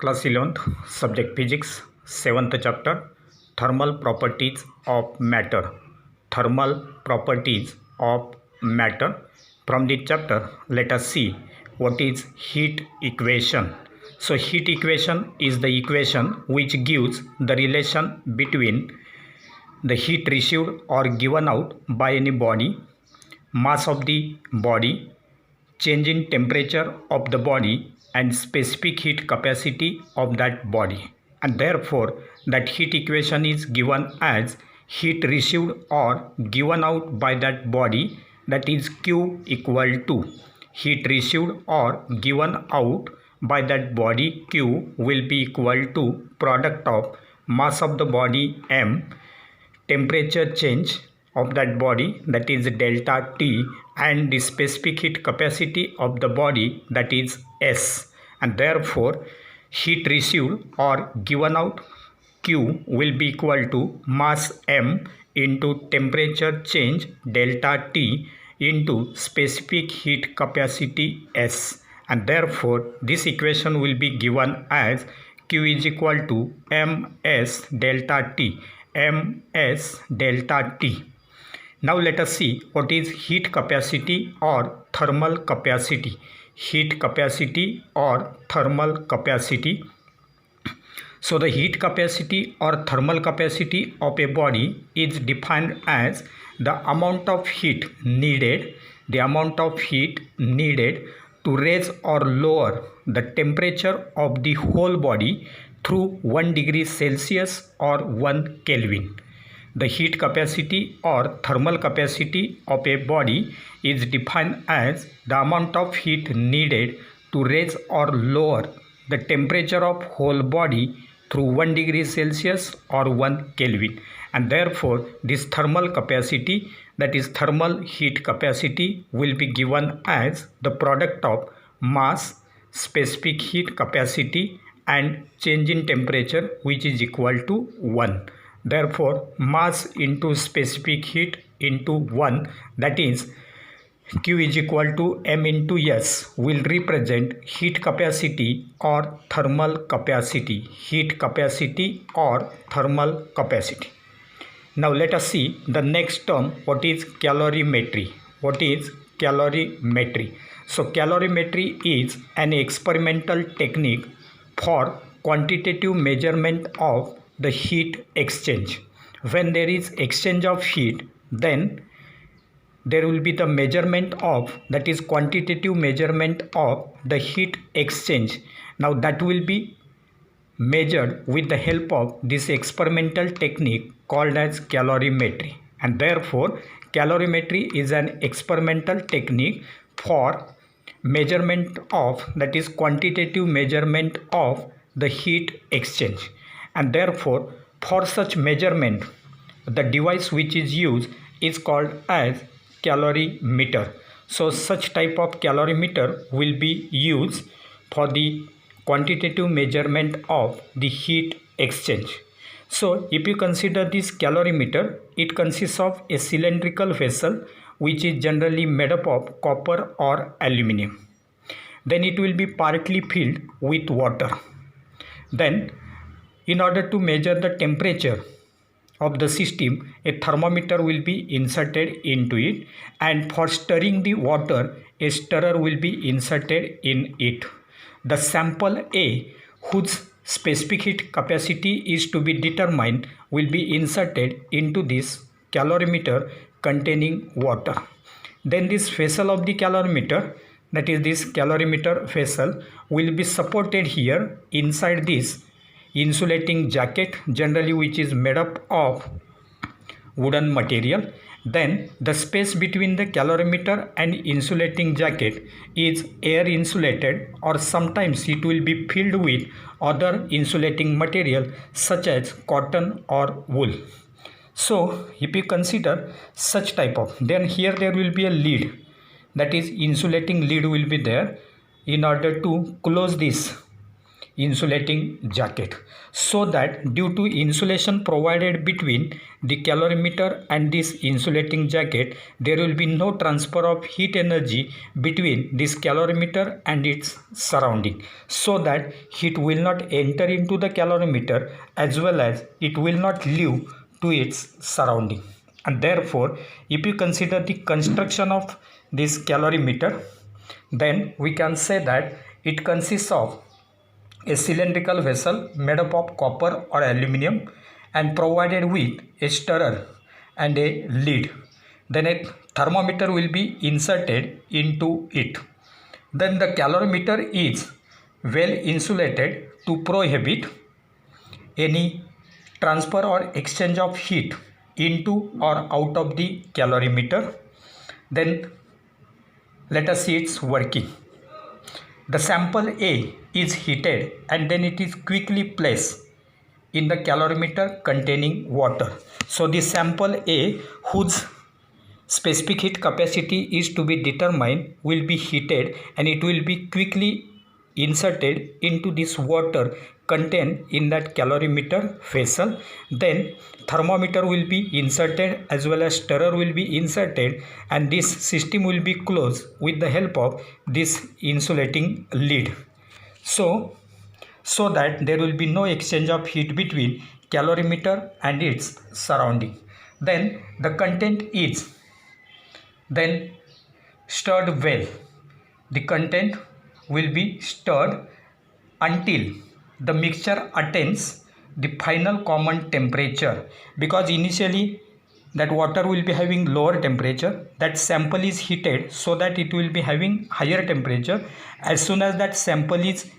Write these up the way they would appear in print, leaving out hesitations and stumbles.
Class 11th, Subject Physics, 7th chapter, Thermal Properties of Matter. Thermal Properties of Matter. From this chapter, let us see what is heat equation. So, heat equation is the equation which gives the relation between the heat received or given out by any body, mass of the body, change in temperature of the body, and specific heat capacity of that body, and therefore that heat equation is given as heat received or given out by that body, that is Q equal to heat received or given out by that body Q will be equal to product of mass of the body M, temperature change of that body, that is delta T, and the specific heat capacity of the body, that is S, and therefore heat received or given out Q will be equal to mass M into temperature change delta T into specific heat capacity S, and therefore this equation will be given as Q is equal to Ms delta T. Ms delta T. Now let us see what is heat capacity or thermal capacity. Heat capacity or thermal capacity. So the heat capacity or thermal capacity of a body is defined as the amount of heat needed to raise or lower the temperature of the whole body through 1 degree Celsius or 1 Kelvin. The heat capacity or thermal capacity of a body is defined as the amount of heat needed to raise or lower the temperature of whole body through 1 degree Celsius or 1 Kelvin, and therefore this thermal capacity, that is thermal heat capacity, will be given as the product of mass, specific heat capacity, and change in temperature, which is equal to 1. Therefore mass into specific heat into 1, that is Q is equal to M into S, will represent heat capacity or thermal capacity. Heat capacity or thermal capacity. Now let us see the next term, what is calorimetry. What is calorimetry? So calorimetry is an experimental technique for quantitative measurement of the heat exchange. When there is exchange of heat, then there will be the measurement of, that is quantitative measurement of the heat exchange. Now that will be measured with the help of this experimental technique called as calorimetry, and therefore calorimetry is an experimental technique for measurement of, that is quantitative measurement of the heat exchange, and therefore for such measurement the device which is used is called as calorimeter. So such type of calorimeter will be used for the quantitative measurement of the heat exchange. So if you consider this calorimeter, it consists of a cylindrical vessel which is generally made up of copper or aluminum. Then it will be partly filled with water. Then in order to measure the temperature of the system, a thermometer will be inserted into it, and for stirring the water, a stirrer will be inserted in it. The sample A, whose specific heat capacity is to be determined, will be inserted into this calorimeter containing water. Then this vessel of the calorimeter, that is this calorimeter vessel, will be supported here inside this insulating jacket, generally which is made up of wooden material. Then the space between the calorimeter and insulating jacket is air insulated, or sometimes it will be filled with other insulating material such as cotton or wool. So if you consider such type of, then here there will be a lid, that is insulating lid will be there in order to close this insulating jacket, so that due to insulation provided between the calorimeter and this insulating jacket, there will be no transfer of heat energy between this calorimeter and its surrounding, so that heat will not enter into the calorimeter as well as it will not leave to its surrounding. And therefore, if you consider the construction of this calorimeter, then we can say that it consists of a cylindrical vessel made up of copper or aluminum and provided with a stirrer and a lid. Then a thermometer will be inserted into it. Then the calorimeter is well insulated to prohibit any transfer or exchange of heat into or out of the calorimeter. Then let us see its working. The sample A is heated and then it is quickly placed in the calorimeter containing water. So the sample A, whose specific heat capacity is to be determined, will be heated and it will be quickly inserted into this water contained in that calorimeter vessel. Then thermometer will be inserted as well as stirrer will be inserted, and this system will be closed with the help of this insulating lid, so that there will be no exchange of heat between calorimeter and its surrounding. Then the content is then stirred well. The content will be stirred until the mixture attains the final common temperature, because initially that water will be having lower temperature. That sample is heated so that it will be having higher temperature. As soon as that sample is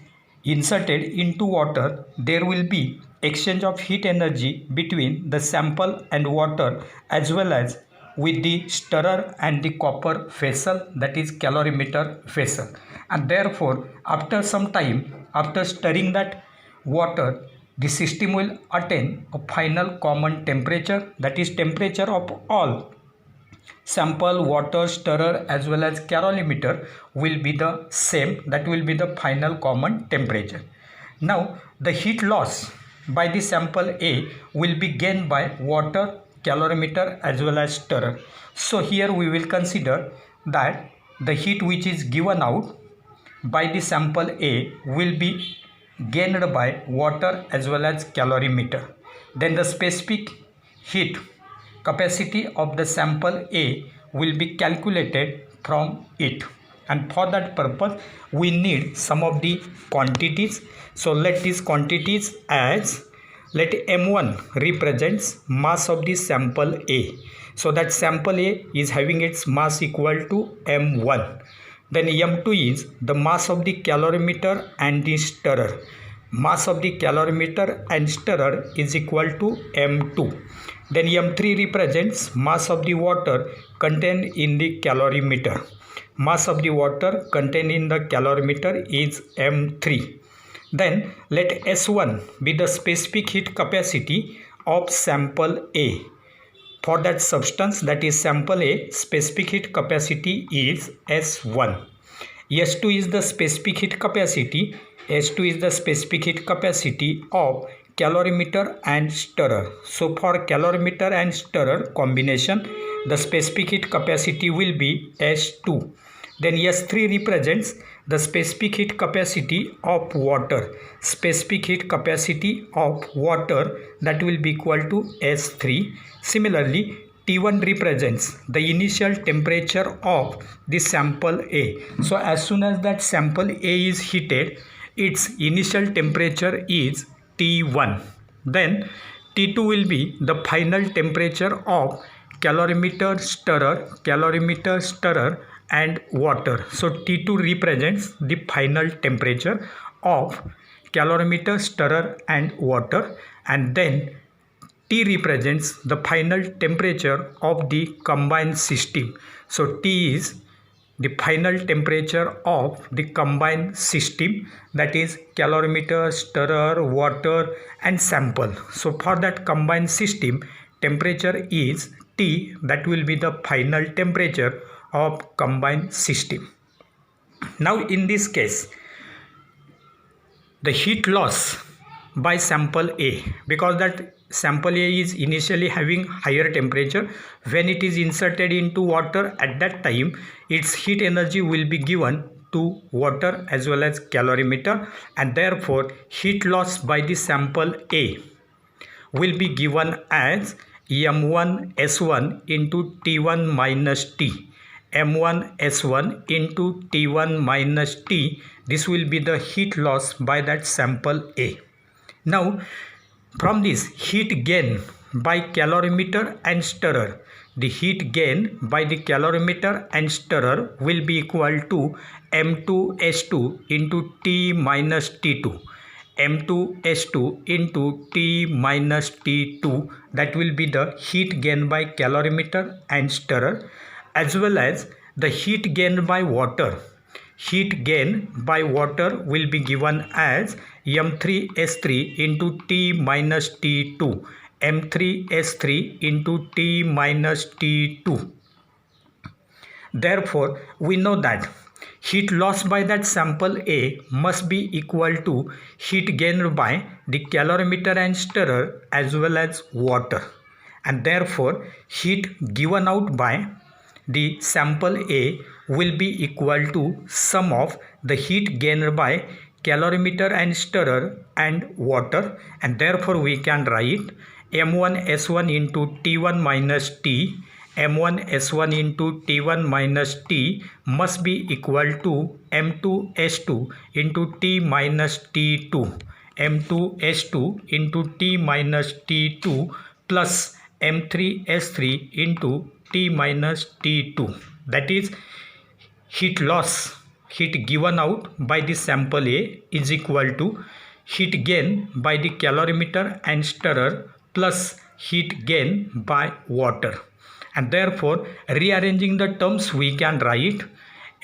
inserted into water, there will be exchange of heat energy between the sample and water as well as with the stirrer and the copper vessel, that is calorimeter vessel. And therefore, after some time, after stirring that water, the system will attain a final common temperature, that is temperature of all sample, water, stirrer as well as calorimeter will be the same. That will be the final common temperature. Now the heat loss by the sample A will be gained by water, calorimeter as well as stirrer. So here we will consider that the heat which is given out by the sample A will be gained by water as well as calorimeter. Then the specific heat capacity of the sample A will be calculated from it, and for that purpose we need some of the quantities. So let these quantities as, let M1 represents mass of the sample A, so that sample A is having its mass equal to M1. Then M2 is the mass of the calorimeter and the stirrer. Mass of the calorimeter and stirrer is equal to M2. Then M3 represents mass of the water contained in the calorimeter. Mass of the water contained in the calorimeter is M3. Then let S1 be the specific heat capacity of sample A. For that substance, that is sample A, specific heat capacity is S1. S2 is the specific heat capacity. S2 is the specific heat capacity of calorimeter and stirrer. So for calorimeter and stirrer combination, the specific heat capacity will be S2. Then S3 represents the specific heat capacity of water. Specific heat capacity of water, that will be equal to S3. Similarly, T1 represents the initial temperature of the sample A. So as soon as that sample A is heated, its initial temperature is T1. Then T2 will be the final temperature of calorimeter, stirrer and water. So T2 represents the final temperature of calorimeter, stirrer and water, and then T represents the final temperature of the combined system. So T is the final temperature of the combined system, that is calorimeter, stirrer, water and sample. So for that combined system, temperature is T, that will be the final temperature of combined system. Now in this case, the heat loss by sample A, because that sample A is initially having higher temperature. When it is inserted into water, at that time its heat energy will be given to water as well as calorimeter, and therefore heat loss by the sample A will be given as M1 S1 into T1 minus T. M1 S1 into T1 minus T. This will be the heat loss by that sample A. Now, from this heat gain by calorimeter and stirrer, the heat gain by the calorimeter and stirrer will be equal to M2S2 into T minus T2. M2S2 into T minus T2, that will be the heat gain by calorimeter and stirrer, as well as the heat gain by water. Heat gain by water will be given as M3S3 into T minus T2. M3S3 into T minus T2. Therefore, we know that heat loss by that sample A must be equal to heat gained by the calorimeter and stirrer as well as water, and therefore heat given out by the sample A will be equal to sum of the heat gained by calorimeter and stirrer and water, and therefore we can write M1 S1 into T1 minus T. M1 S1 into T1 minus T must be equal to M2 S2 into T minus T2. M2 S2 into T minus T2 plus M3 S3 into T minus T2. That is, heat loss, heat given out by the sample A is equal to heat gain by the calorimeter and stirrer plus heat gain by water. And therefore, rearranging the terms, we can write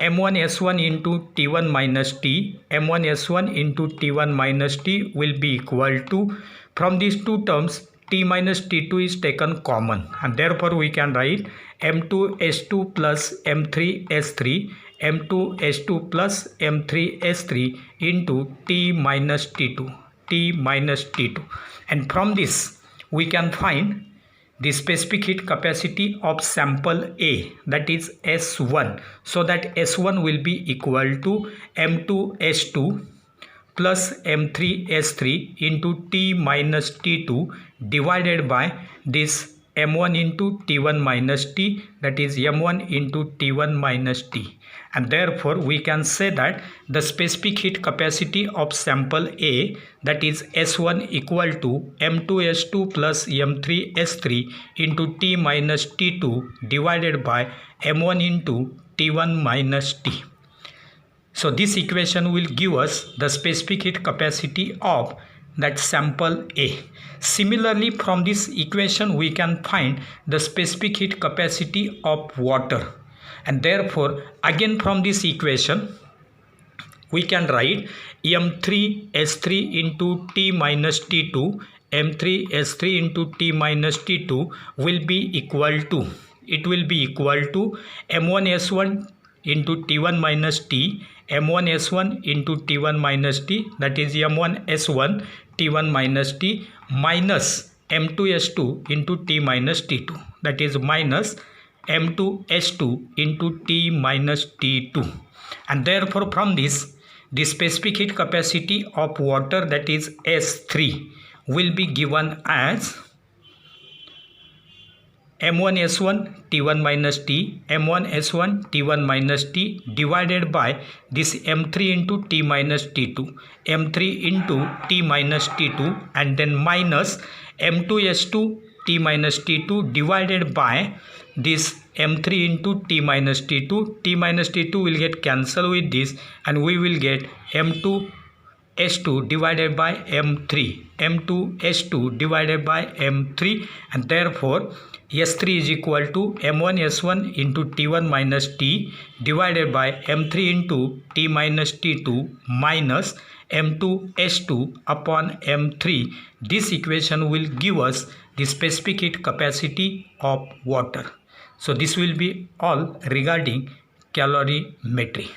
M1 S1 into T1 minus T. M1 S1 into T1 minus T will be equal to, from these two terms, T minus T2 is taken common, and therefore we can write M2 S2 plus M3 S3, M2 S2 plus M3 S3 into T minus T2, T minus T2. And from this, we can find the specific heat capacity of sample A, that is S1. So that S1 will be equal to M2 S2 plus M3 S3 into T minus T2 divided by this M1 into T1 minus T, that is M1 into T1 minus T. And therefore we can say that the specific heat capacity of sample A, that is S1, equal to M2S2 plus M3S3 into T minus T2 divided by M1 into T1 minus T. So this equation will give us the specific heat capacity of that sample A. Similarly, from this equation we can find the specific heat capacity of water, and therefore again from this equation we can write M3S3 into T minus T2. M3S3 into T minus T2 will be equal to, it will be equal to M1S1 into T1 minus T, M1S1 into T1 minus T, that is M1S1 T1 minus T, minus M2S2 into T minus T2, that is minus M2S2 into T minus T2. And therefore from this, the specific heat capacity of water, that is S3, will be given as M1S1 T1 minus T, M1S1 T1 minus T divided by this M3 into T minus T2, M3 into T minus T2, and then minus M2S2 T minus T2 divided by this M3 into T minus T2. T minus T2 will get cancelled with this, and we will get M2S2 divided by M3, M2S2 divided by M3, and therefore S3 is equal to M1 S1 into T1 minus T divided by M3 into T minus T2 minus M2 S2 upon M3. This equation will give us the specific heat capacity of water. So this will be all regarding calorimetry.